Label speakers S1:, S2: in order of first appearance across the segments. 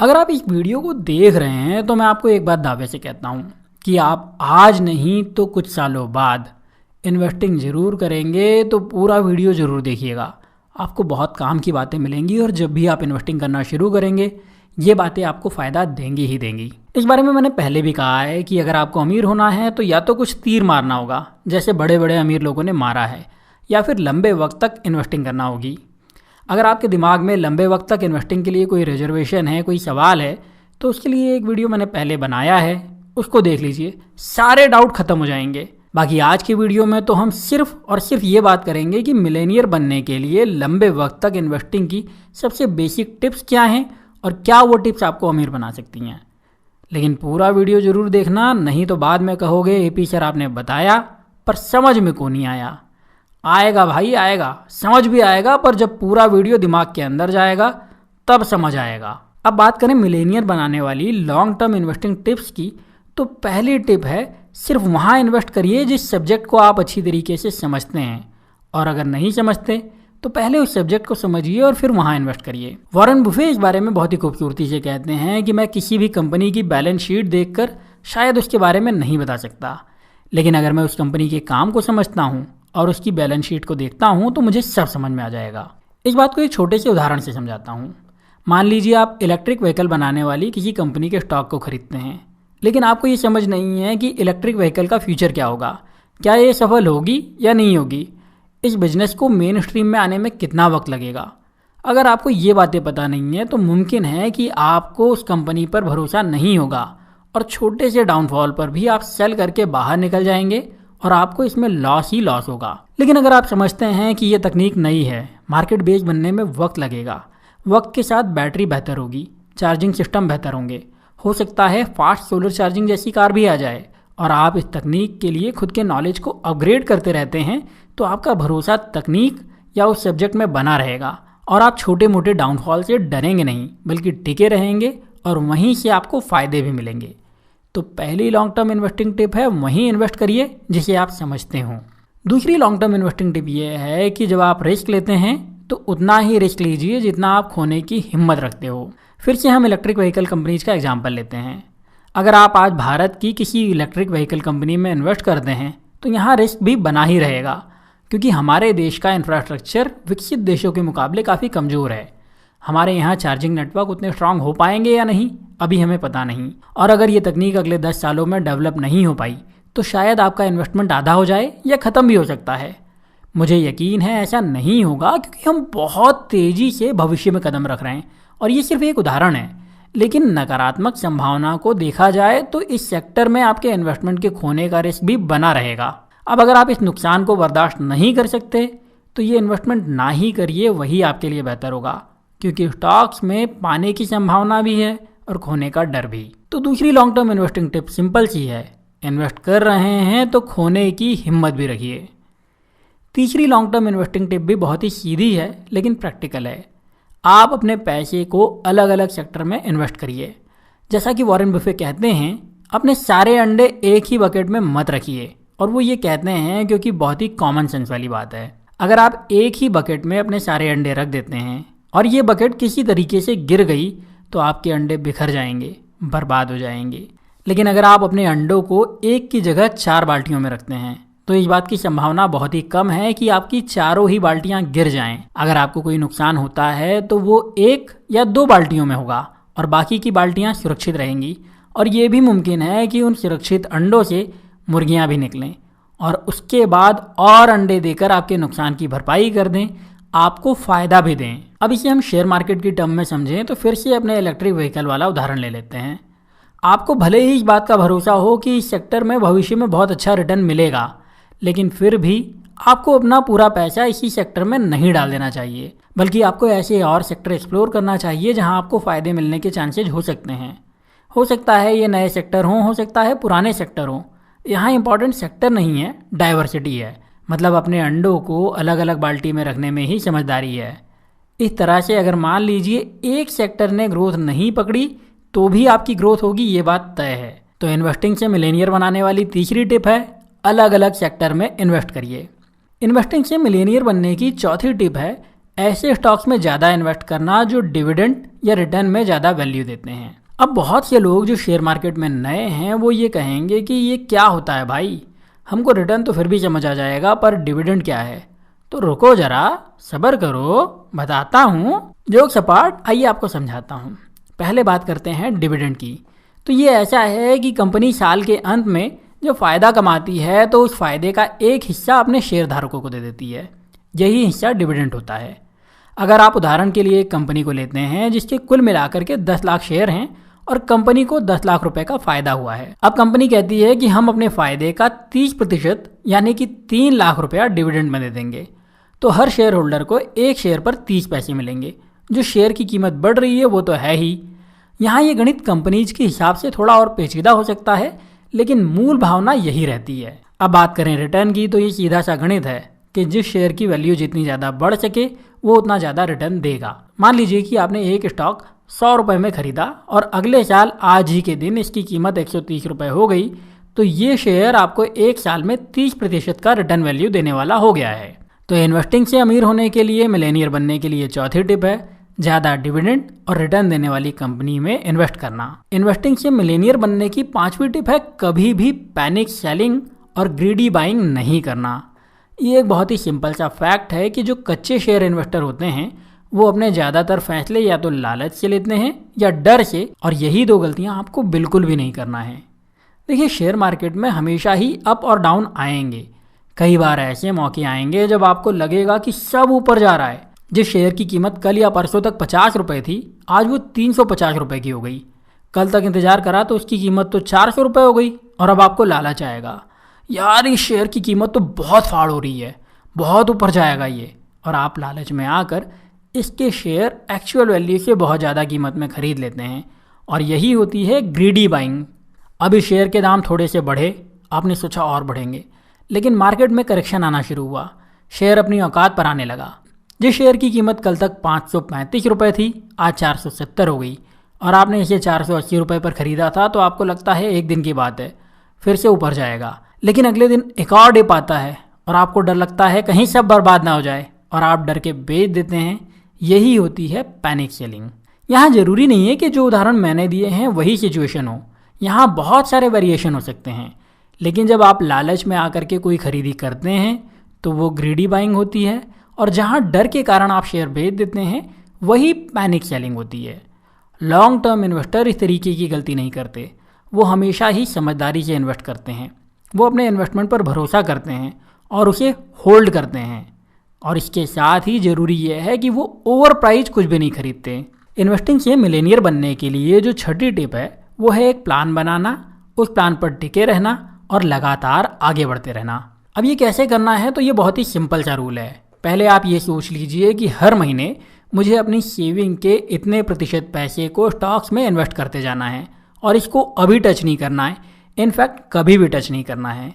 S1: अगर आप इस वीडियो को देख रहे हैं तो मैं आपको एक बात दावे से कहता हूँ कि आप आज नहीं तो कुछ सालों बाद इन्वेस्टिंग ज़रूर करेंगे, तो पूरा वीडियो ज़रूर देखिएगा। आपको बहुत काम की बातें मिलेंगी और जब भी आप इन्वेस्टिंग करना शुरू करेंगे ये बातें आपको फ़ायदा देंगी ही देंगी। इस बारे में मैंने पहले भी कहा है कि अगर आपको अमीर होना है तो या तो कुछ तीर मारना होगा जैसे बड़े बड़े अमीर लोगों ने मारा है, या फिर लंबे वक्त तक इन्वेस्टिंग करना होगी। अगर आपके दिमाग में लंबे वक्त तक इन्वेस्टिंग के लिए कोई रिजर्वेशन है, कोई सवाल है, तो उसके लिए एक वीडियो मैंने पहले बनाया है, उसको देख लीजिए, सारे डाउट खत्म हो जाएंगे। बाकी आज की वीडियो में तो हम सिर्फ और सिर्फ ये बात करेंगे कि मिलेनियर बनने के लिए लंबे वक्त तक इन्वेस्टिंग की सबसे बेसिक टिप्स क्या हैं और क्या वो टिप्स आपको अमीर बना सकती हैं। लेकिन पूरा वीडियो ज़रूर देखना, नहीं तो बाद में कहोगे एपी सर आपने बताया पर समझ में को नहीं आया। आएगा भाई आएगा, समझ भी आएगा, पर जब पूरा वीडियो दिमाग के अंदर जाएगा तब समझ आएगा। अब बात करें मिलेनियर बनाने वाली लॉन्ग टर्म इन्वेस्टिंग टिप्स की, तो पहली टिप है सिर्फ वहाँ इन्वेस्ट करिए जिस सब्जेक्ट को आप अच्छी तरीके से समझते हैं, और अगर नहीं समझते तो पहले उस सब्जेक्ट को समझिए और फिर वहाँ इन्वेस्ट करिए। वॉरेन बुफे इस बारे में बहुत ही खूबसूरती से कहते हैं कि मैं किसी भी कंपनी की बैलेंस शीट देखकर शायद उसके बारे में नहीं बता सकता, लेकिन अगर मैं उस कंपनी के काम को समझता हूँ और उसकी बैलेंस शीट को देखता हूँ तो मुझे सब समझ में आ जाएगा। इस बात को एक छोटे से उदाहरण से समझाता हूँ। मान लीजिए आप इलेक्ट्रिक व्हीकल बनाने वाली किसी कंपनी के स्टॉक को खरीदते हैं, लेकिन आपको ये समझ नहीं है कि इलेक्ट्रिक व्हीकल का फ्यूचर क्या होगा, क्या ये सफल होगी या नहीं होगी, इस बिजनेस को मेन स्ट्रीम में आने में कितना वक्त लगेगा। अगर आपको ये बातें पता नहीं है तो मुमकिन है कि आपको उस कंपनी पर भरोसा नहीं होगा और छोटे से डाउनफॉल पर भी आप सेल करके बाहर निकल जाएंगे और आपको इसमें लॉस ही लॉस होगा। लेकिन अगर आप समझते हैं कि ये तकनीक नई है, मार्केट बेस बनने में वक्त लगेगा, वक्त के साथ बैटरी बेहतर होगी, चार्जिंग सिस्टम बेहतर होंगे, हो सकता है फास्ट सोलर चार्जिंग जैसी कार भी आ जाए, और आप इस तकनीक के लिए खुद के नॉलेज को अपग्रेड करते रहते हैं, तो आपका भरोसा तकनीक या उस सब्जेक्ट में बना रहेगा और आप छोटे मोटे डाउनफॉल से डरेंगे नहीं, बल्कि टिके रहेंगे और वहीं से आपको फ़ायदे भी मिलेंगे। तो पहली लॉन्ग टर्म इन्वेस्टिंग टिप है वहीं इन्वेस्ट करिए जिसे आप समझते हो। दूसरी लॉन्ग टर्म इन्वेस्टिंग टिप ये है कि जब आप रिस्क लेते हैं तो उतना ही रिस्क लीजिए जितना आप खोने की हिम्मत रखते हो। फिर से हम इलेक्ट्रिक व्हीकल कंपनीज का एग्जाम्पल लेते हैं। अगर आप आज भारत की किसी इलेक्ट्रिक व्हीकल कंपनी में इन्वेस्ट करते हैं तो यहाँ रिस्क भी बना ही रहेगा, क्योंकि हमारे देश का इंफ्रास्ट्रक्चर विकसित देशों के मुकाबले काफ़ी कमज़ोर है। हमारे यहाँ चार्जिंग नेटवर्क उतने स्ट्रांग हो पाएंगे या नहीं अभी हमें पता नहीं, और अगर ये तकनीक अगले 10 सालों में डेवलप नहीं हो पाई तो शायद आपका इन्वेस्टमेंट आधा हो जाए या ख़त्म भी हो सकता है। मुझे यकीन है ऐसा नहीं होगा, क्योंकि हम बहुत तेज़ी से भविष्य में कदम रख रहे हैं और ये सिर्फ एक उदाहरण है। लेकिन नकारात्मक संभावना को देखा जाए तो इस सेक्टर में आपके इन्वेस्टमेंट के खोने का रिस्क भी बना रहेगा। अब अगर आप इस नुकसान को बर्दाश्त नहीं कर सकते तो ये इन्वेस्टमेंट ना ही करिए, वही आपके लिए बेहतर होगा, क्योंकि स्टॉक्स में पाने की संभावना भी है और खोने का डर भी। तो दूसरी long term investing tip simple सी है, इन्वेस्ट कर रहे हैं तो खोने की हिम्मत भी रखिए। तीसरी लॉन्ग टर्म इन्वेस्टिंग टिप भी बहुत ही सीधी है लेकिन प्रैक्टिकल है। आप अपने पैसे को अलग अलग सेक्टर में इन्वेस्ट करिए। जैसा कि वॉरेन बफे कहते हैं, अपने सारे अंडे एक ही बकेट में मत रखिए, और वो ये कहते हैं क्योंकि बहुत ही कॉमन सेंस वाली बात है। अगर आप एक ही बकेट में अपने सारे अंडे रख देते हैं और ये बकेट किसी तरीके से गिर गई तो आपके अंडे बिखर जाएंगे, बर्बाद हो जाएंगे। लेकिन अगर आप अपने अंडों को एक की जगह 4 बाल्टियों में रखते हैं तो इस बात की संभावना बहुत ही कम है कि आपकी चारों ही बाल्टियां गिर जाएं। अगर आपको कोई नुकसान होता है तो वो 1 या 2 बाल्टियों में होगा और बाकी की बाल्टियां सुरक्षित रहेंगी, और ये भी मुमकिन है कि उन सुरक्षित अंडों से मुर्गियां भी निकलें और उसके बाद और अंडे देकर आपके नुकसान की भरपाई कर दें, आपको फ़ायदा भी दें। अब इसे हम शेयर मार्केट की टर्म में समझें तो फिर से अपने इलेक्ट्रिक व्हीकल वाला उदाहरण ले लेते हैं। आपको भले ही इस बात का भरोसा हो कि इस सेक्टर में भविष्य में बहुत अच्छा रिटर्न मिलेगा, लेकिन फिर भी आपको अपना पूरा पैसा इसी सेक्टर में नहीं डाल देना चाहिए, बल्कि आपको ऐसे और सेक्टर एक्सप्लोर करना चाहिए जहां आपको फ़ायदे मिलने के चांसेज हो सकते हैं। हो सकता है ये नए सेक्टर हों, हो सकता है पुराने सेक्टर हों। यहाँ इंपॉर्टेंट सेक्टर नहीं है, डाइवर्सिटी है। मतलब अपने अंडों को अलग अलग बाल्टी में रखने में ही समझदारी है। इस तरह से अगर मान लीजिए एक सेक्टर ने ग्रोथ नहीं पकड़ी तो भी आपकी ग्रोथ होगी, ये बात तय है। तो इन्वेस्टिंग से मिलेनियर बनाने वाली तीसरी टिप है अलग अलग सेक्टर में इन्वेस्ट करिए। इन्वेस्टिंग से मिलेनियर बनने की चौथी टिप है ऐसे स्टॉक्स में ज़्यादा इन्वेस्ट करना जो डिविडेंड या रिटर्न में ज़्यादा वैल्यू देते हैं। अब बहुत से लोग जो शेयर मार्केट में नए हैं वो ये कहेंगे कि ये क्या होता है भाई, हमको रिटर्न तो फिर भी समझ आ जाएगा पर डिविडेंड क्या है। तो रुको जरा, सब्र करो, बताता हूँ। जोक सपाट, आइए आपको समझाता हूँ। पहले बात करते हैं डिविडेंड की। तो ये ऐसा है कि कंपनी साल के अंत में जब फ़ायदा कमाती है तो उस फ़ायदे का एक हिस्सा अपने शेयर धारकों को दे देती है। यही हिस्सा डिविडेंड होता है। अगर आप उदाहरण के लिए एक कंपनी को लेते हैं जिसके कुल मिलाकर के 10 लाख शेयर हैं और कंपनी को 10 लाख रुपए का फ़ायदा हुआ है। अब कंपनी कहती है कि हम अपने फ़ायदे का 30% यानी कि 3 लाख रुपया डिविडेंड में दे देंगे। तो हर शेयर होल्डर को एक शेयर पर 30 पैसे मिलेंगे। जो शेयर की कीमत बढ़ रही है वो तो है ही। यहाँ ये गणित कंपनीज के हिसाब से थोड़ा और पेचीदा हो सकता है, लेकिन मूल भावना यही रहती है। अब बात करें रिटर्न की, तो ये सीधा सा गणित है कि जिस शेयर की वैल्यू जितनी ज़्यादा बढ़ सके वो उतना ज़्यादा रिटर्न देगा। मान लीजिए कि आपने एक स्टॉक 100 रुपये में खरीदा और अगले साल आज ही के दिन इसकी कीमत 130 रुपये हो गई, तो ये शेयर आपको एक साल में 30% का रिटर्न वैल्यू देने वाला हो गया है। तो इन्वेस्टिंग से अमीर होने के लिए, मिलेनियर बनने के लिए चौथी टिप है ज़्यादा डिविडेंड और रिटर्न देने वाली कंपनी में इन्वेस्ट करना। इन्वेस्टिंग से मिलेनियर बनने की पांचवी टिप है कभी भी पैनिक सेलिंग और ग्रीडी बाइंग नहीं करना। ये एक बहुत ही सिंपल सा फैक्ट है कि जो कच्चे शेयर इन्वेस्टर होते हैं वो अपने ज़्यादातर फैसले या तो लालच से लेते हैं या डर से, और यही दो गलतियां आपको बिल्कुल भी नहीं करना है। देखिए, शेयर मार्केट में हमेशा ही अप और डाउन आएंगे। कई बार ऐसे मौके आएंगे जब आपको लगेगा कि सब ऊपर जा रहा है। जिस शेयर की कीमत कल या परसों तक 50 रुपये थी, आज वो 350 रुपये की हो गई। कल तक इंतजार करा तो उसकी कीमत तो 400 रुपये हो गई, और अब आपको लालच आएगा, यार इस शेयर की कीमत तो बहुत फाड़ हो रही है, बहुत ऊपर जाएगा ये, और आप लालच में आकर इसके शेयर एक्चुअल वैल्यू से बहुत ज़्यादा कीमत में खरीद लेते हैं, और यही होती है ग्रीडी बाइंग। अब इस शेयर के दाम थोड़े से बढ़े, आपने सोचा और बढ़ेंगे, लेकिन मार्केट में करेक्शन आना शुरू हुआ, शेयर अपनी औकात पर आने लगा। जिस शेयर की कीमत कल तक 535 रुपये थी, आज 470 हो गई, और आपने इसे 480 रुपये पर ख़रीदा था, तो आपको लगता है एक दिन की बात है, फिर से ऊपर जाएगा। लेकिन अगले दिन एक और डिप आता है और आपको डर लगता है कहीं सब बर्बाद ना हो जाए, और आप डर के बेच देते हैं। यही होती है पैनिक सेलिंग। यहाँ ज़रूरी नहीं है कि जो उदाहरण मैंने दिए हैं वही सिचुएशन हो, यहाँ बहुत सारे वेरिएशन हो सकते हैं। लेकिन जब आप लालच में आकर के कोई खरीदी करते हैं तो वो ग्रीडी बाइंग होती है, और जहाँ डर के कारण आप शेयर बेच देते हैं वही पैनिक सेलिंग होती है। लॉन्ग टर्म इन्वेस्टर इस तरीके की गलती नहीं करते, वो हमेशा ही समझदारी से इन्वेस्ट करते हैं। वो अपने इन्वेस्टमेंट पर भरोसा करते हैं और उसे होल्ड करते हैं, और इसके साथ ही ज़रूरी यह है कि वो ओवर प्राइस कुछ भी नहीं खरीदते। इन्वेस्टिंग से मिलेनियर बनने के लिए जो छठी टिप है वो है एक प्लान बनाना, उस प्लान पर टिके रहना और लगातार आगे बढ़ते रहना। अब ये कैसे करना है, तो ये बहुत ही सिंपल सा रूल है। पहले आप ये सोच लीजिए कि हर महीने मुझे अपनी सेविंग के इतने प्रतिशत पैसे को स्टॉक्स में इन्वेस्ट करते जाना है, और इसको अभी टच नहीं करना है, इनफैक्ट कभी भी टच नहीं करना है।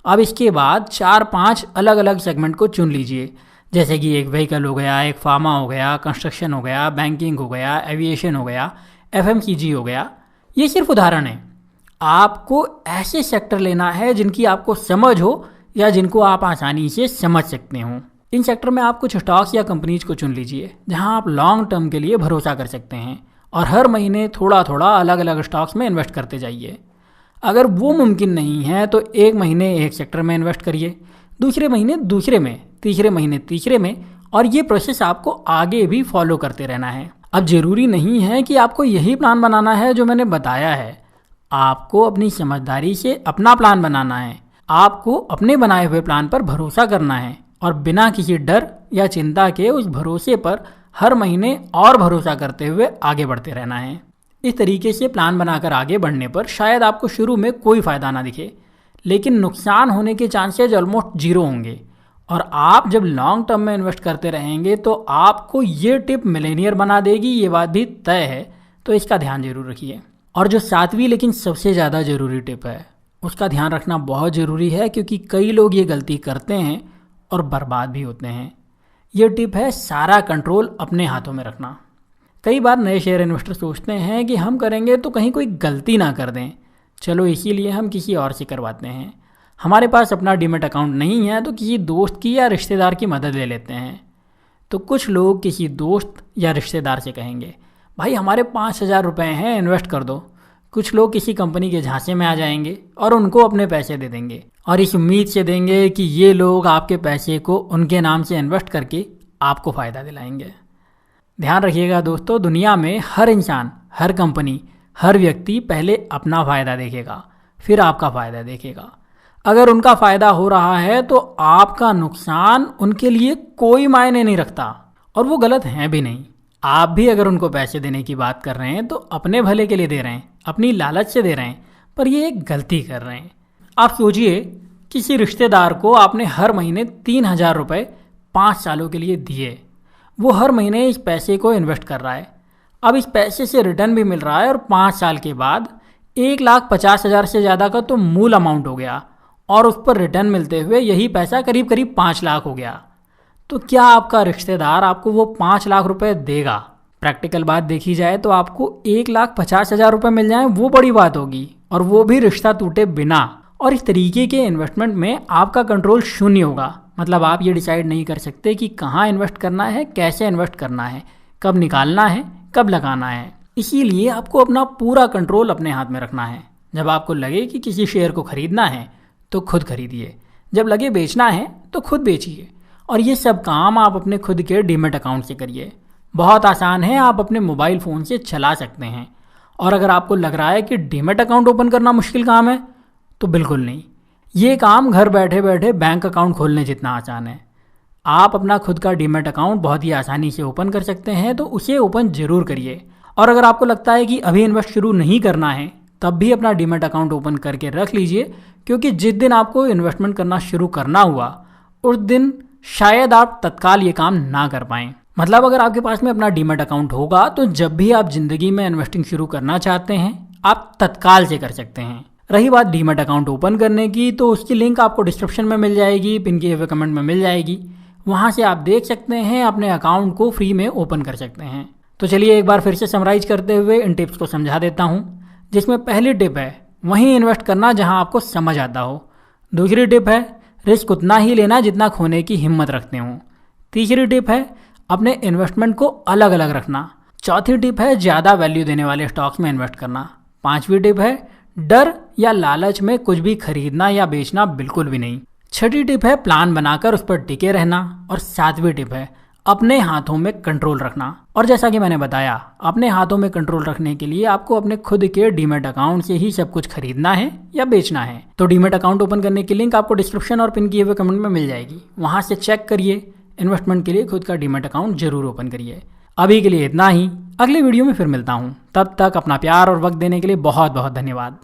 S1: अब इसके बाद 4-5 अलग अलग सेगमेंट को चुन लीजिए, जैसे कि एक व्हीकल हो गया, एक फार्मा हो गया, कंस्ट्रक्शन हो गया, बैंकिंग हो गया, एविएशन हो गया, FMCG हो गया। ये सिर्फ उदाहरण है। आपको ऐसे सेक्टर लेना है जिनकी आपको समझ हो या जिनको आप आसानी से समझ सकते हो। इन सेक्टर में आप कुछ स्टॉक्स या कंपनीज को चुन लीजिए जहां आप लॉन्ग टर्म के लिए भरोसा कर सकते हैं, और हर महीने थोड़ा थोड़ा अलग अलग स्टॉक्स में इन्वेस्ट करते जाइए। अगर वो मुमकिन नहीं है तो एक महीने एक सेक्टर में इन्वेस्ट करिए, दूसरे महीने दूसरे में, तीसरे महीने तीसरे में, और ये प्रोसेस आपको आगे भी फॉलो करते रहना है। अब ज़रूरी नहीं है कि आपको यही प्लान बनाना है जो मैंने बताया है, आपको अपनी समझदारी से अपना प्लान बनाना है। आपको अपने बनाए हुए प्लान पर भरोसा करना है और बिना किसी डर या चिंता के उस भरोसे पर हर महीने और भरोसा करते हुए आगे बढ़ते रहना है। इस तरीके से प्लान बनाकर आगे बढ़ने पर शायद आपको शुरू में कोई फ़ायदा ना दिखे, लेकिन नुकसान होने के चांसेज ऑलमोस्ट 0 होंगे। और आप जब लॉन्ग टर्म में इन्वेस्ट करते रहेंगे तो आपको ये टिप मिलेनियर बना देगी, ये बात भी तय है, तो इसका ध्यान जरूर रखिए। और जो 7वीं लेकिन सबसे ज़्यादा ज़रूरी टिप है उसका ध्यान रखना बहुत ज़रूरी है, क्योंकि कई लोग ये गलती करते हैं और बर्बाद भी होते हैं। ये टिप है सारा कंट्रोल अपने हाथों में रखना। कई बार नए शेयर इन्वेस्टर सोचते हैं कि हम करेंगे तो कहीं कोई गलती ना कर दें, चलो इसीलिए हम किसी और से करवाते हैं। हमारे पास अपना डीमैट अकाउंट नहीं है तो किसी दोस्त की या रिश्तेदार की मदद ले लेते हैं। तो कुछ लोग किसी दोस्त या रिश्तेदार से कहेंगे, भाई हमारे 5,000 रुपये हैं, इन्वेस्ट कर दो। कुछ लोग किसी कंपनी के झांसे में आ जाएंगे और उनको अपने पैसे दे देंगे और इस उम्मीद से देंगे कि ये लोग आपके पैसे को उनके नाम से इन्वेस्ट करके आपको फ़ायदा दिलाएंगे। ध्यान रखिएगा दोस्तों, दुनिया में हर इंसान, हर कंपनी, हर व्यक्ति पहले अपना फ़ायदा देखेगा, फिर आपका फ़ायदा देखेगा। अगर उनका फ़ायदा हो रहा है तो आपका नुकसान उनके लिए कोई मायने नहीं रखता और वो गलत हैं भी नहीं। आप भी अगर उनको पैसे देने की बात कर रहे हैं तो अपने भले के लिए दे रहे हैं, अपनी लालच से दे रहे हैं, पर ये एक गलती कर रहे हैं। आप सोचिए, किसी रिश्तेदार को आपने हर महीने 3,000 रुपये 5 सालों के लिए दिए। वो हर महीने इस पैसे को इन्वेस्ट कर रहा है। अब इस पैसे से रिटर्न भी मिल रहा है और 5 साल के बाद 1,50,000 से ज़्यादा का तो मूल अमाउंट हो गया और उस पर रिटर्न मिलते हुए यही पैसा करीब करीब 5 लाख हो गया। तो क्या आपका रिश्तेदार आपको वो 5 लाख रुपए देगा? प्रैक्टिकल बात देखी जाए तो आपको 1,50,000 रुपये मिल जाए वो बड़ी बात होगी, और वो भी रिश्ता टूटे बिना। और इस तरीके के इन्वेस्टमेंट में आपका कंट्रोल शून्य होगा। मतलब आप ये डिसाइड नहीं कर सकते कि कहाँ इन्वेस्ट करना है, कैसे इन्वेस्ट करना है, कब निकालना है, कब लगाना है। इसीलिए आपको अपना पूरा कंट्रोल अपने हाथ में रखना है। जब आपको लगे कि किसी शेयर को खरीदना है तो खुद खरीदिए, जब लगे बेचना है तो खुद बेचिए। और ये सब काम आप अपने खुद के डीमैट अकाउंट से करिए। बहुत आसान है, आप अपने मोबाइल फ़ोन से चला सकते हैं। और अगर आपको लग रहा है कि डीमैट अकाउंट ओपन करना मुश्किल काम है, तो बिल्कुल नहीं, ये काम घर बैठे बैठे बैंक अकाउंट खोलने जितना आसान है। आप अपना खुद का डीमैट अकाउंट बहुत ही आसानी से ओपन कर सकते हैं, तो उसे ओपन ज़रूर करिए। और अगर आपको लगता है कि अभी इन्वेस्ट शुरू नहीं करना है, तब भी अपना डीमैट अकाउंट ओपन करके रख लीजिए, क्योंकि जिस दिन आपको इन्वेस्टमेंट करना शुरू करना हुआ उस दिन शायद आप तत्काल ये काम ना कर पाएँ। मतलब अगर आपके पास में अपना डीमैट अकाउंट होगा तो जब भी आप ज़िंदगी में इन्वेस्टिंग शुरू करना चाहते हैं आप तत्काल से कर सकते हैं। रही बात डीमैट अकाउंट ओपन करने की, तो उसकी लिंक आपको डिस्क्रिप्शन में मिल जाएगी, पिन किए हुए कमेंट में मिल जाएगी। वहाँ से आप देख सकते हैं, अपने अकाउंट को फ्री में ओपन कर सकते हैं। तो चलिए एक बार फिर से समराइज करते हुए इन टिप्स को समझा देता हूँ, जिसमें पहली टिप है वहीं इन्वेस्ट करना जहाँ आपको समझ आता हो। दूसरी टिप है रिस्क उतना ही लेना जितना खोने की हिम्मत रखते हो। तीसरी टिप है अपने इन्वेस्टमेंट को अलग अलग रखना। चौथी टिप है ज़्यादा वैल्यू देने वाले स्टॉक्स में इन्वेस्ट करना। पांचवी टिप है डर या लालच में कुछ भी खरीदना या बेचना बिल्कुल भी नहीं। छठी टिप है प्लान बनाकर उस पर टिके रहना। और सातवीं टिप है अपने हाथों में कंट्रोल रखना। और जैसा कि मैंने बताया, अपने हाथों में कंट्रोल रखने के लिए आपको अपने खुद के डीमैट अकाउंट से ही सब कुछ खरीदना है या बेचना है। तो डीमैट अकाउंट ओपन करने की लिंक आपको डिस्क्रिप्शन और पिन किए हुए कमेंट में मिल जाएगी, वहां से चेक करिए। इन्वेस्टमेंट के लिए खुद का डीमैट अकाउंट जरूर ओपन करिए। अभी के लिए इतना ही, अगले वीडियो में फिर मिलता हूँ। तब तक अपना प्यार और वक्त देने के लिए बहुत बहुत धन्यवाद।